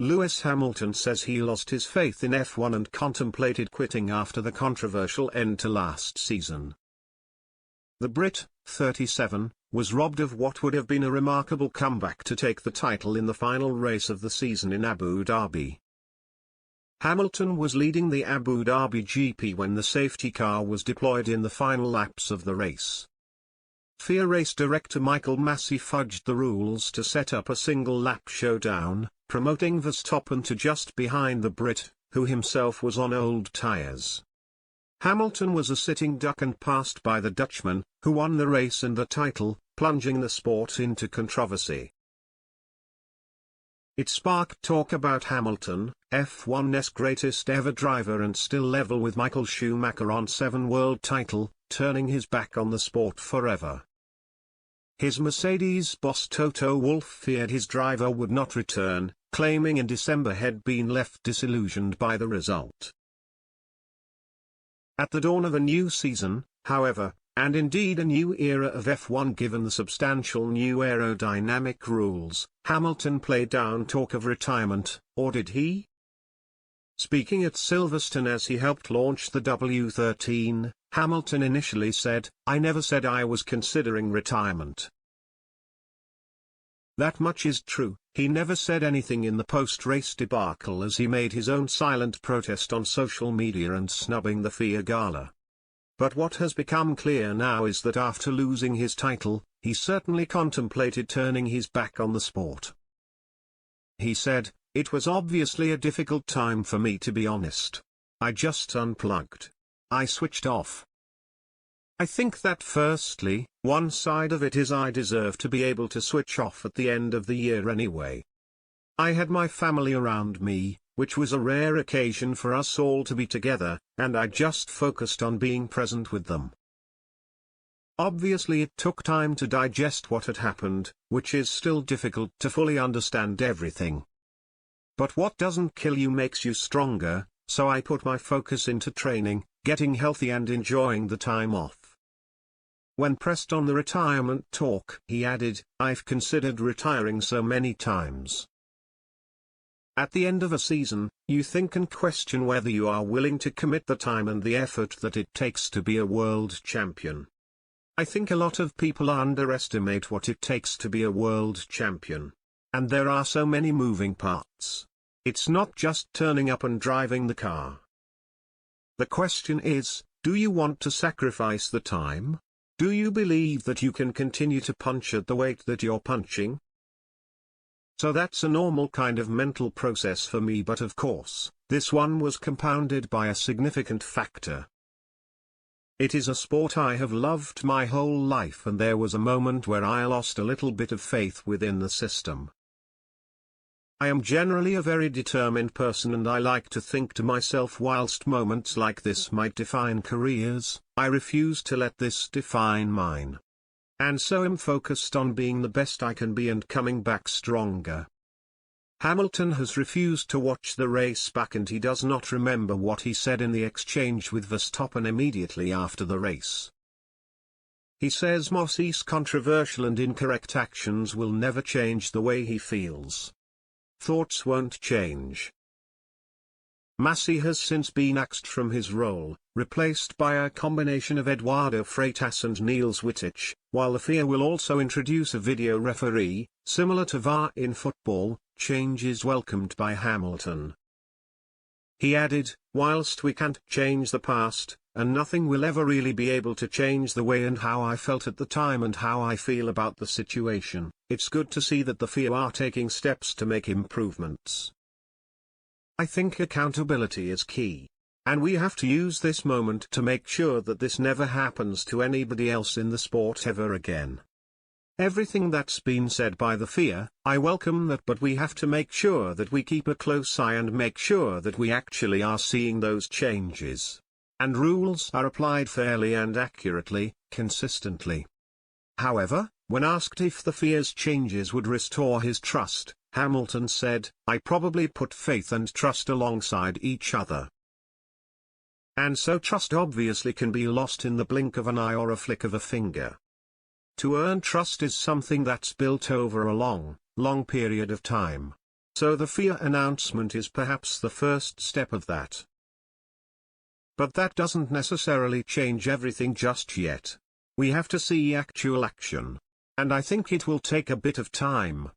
Lewis Hamilton says he lost his faith in F1 and contemplated quitting after the controversial end to last season. The Brit, 37, was robbed of what would have been a remarkable comeback to take the title in the final race of the season in Abu Dhabi. Hamilton was leading the Abu Dhabi GP when the safety car was deployed in the final laps of the race. FIA race director Michael Massey fudged the rules to set up a single-lap showdown, promoting Verstappen to just behind the Brit, who himself was on old tyres. Hamilton was a sitting duck and passed by the Dutchman, who won the race and the title, plunging the sport into controversy. It sparked talk about Hamilton, F1's greatest ever driver and still level with Michael Schumacher on 7 world title, turning his back on the sport forever. His Mercedes boss Toto Wolff feared his driver would not return, claiming in December had been left disillusioned by the result. At the dawn of a new season, however, and indeed a new era of F1 given the substantial new aerodynamic rules, Hamilton played down talk of retirement, or did he? Speaking at Silverstone as he helped launch the W13, Hamilton initially said, "I never said I was considering retirement." That much is true, he never said anything in the post-race debacle as he made his own silent protest on social media and snubbing the FIA gala. But what has become clear now is that after losing his title, he certainly contemplated turning his back on the sport. He said, "It was obviously a difficult time for me, to be honest. I just unplugged. I switched off." I think that firstly, one side of it is I deserve to be able to switch off at the end of the year anyway. I had my family around me, which was a rare occasion for us all to be together, and I just focused on being present with them. Obviously it took time to digest what had happened, which is still difficult to fully understand everything. But what doesn't kill you makes you stronger, so I put my focus into training, getting healthy and enjoying the time off. When pressed on the retirement talk, he added, "I've considered retiring so many times." At the end of a season, you think and question whether you are willing to commit the time and the effort that it takes to be a world champion. I think a lot of people underestimate what it takes to be a world champion. And there are so many moving parts. It's not just turning up and driving the car. The question is, do you want to sacrifice the time? Do you believe that you can continue to punch at the weight that you're punching? So that's a normal kind of mental process for me, but of course, this one was compounded by a significant factor. It is a sport I have loved my whole life, and there was a moment where I lost a little bit of faith within the system. I am generally a very determined person, and I like to think to myself, whilst moments like this might define careers, I refuse to let this define mine. And so am focused on being the best I can be and coming back stronger. Hamilton has refused to watch the race back, and he does not remember what he said in the exchange with Verstappen immediately after the race. He says Massey's controversial and incorrect actions will never change the way he feels. Thoughts won't change. Massey has since been axed from his role, replaced by a combination of Eduardo Freitas and Niels Wittich, while the FIA will also introduce a video referee, similar to VAR in football. Change is welcomed by Hamilton. He added, "Whilst we can't change the past, and nothing will ever really be able to change the way and how I felt at the time and how I feel about the situation, it's good to see that the FIA are taking steps to make improvements. I think accountability is key. And we have to use this moment to make sure that this never happens to anybody else in the sport ever again. Everything that's been said by the FIA, I welcome that, but we have to make sure that we keep a close eye and make sure that we actually are seeing those changes. And rules are applied fairly and accurately, consistently." However, when asked if the FIA's changes would restore his trust, Hamilton said, "I probably put faith and trust alongside each other. And so trust obviously can be lost in the blink of an eye or a flick of a finger. To earn trust is something that's built over a long, long period of time. So the fear announcement is perhaps the first step of that. But that doesn't necessarily change everything just yet. We have to see actual action. And I think it will take a bit of time,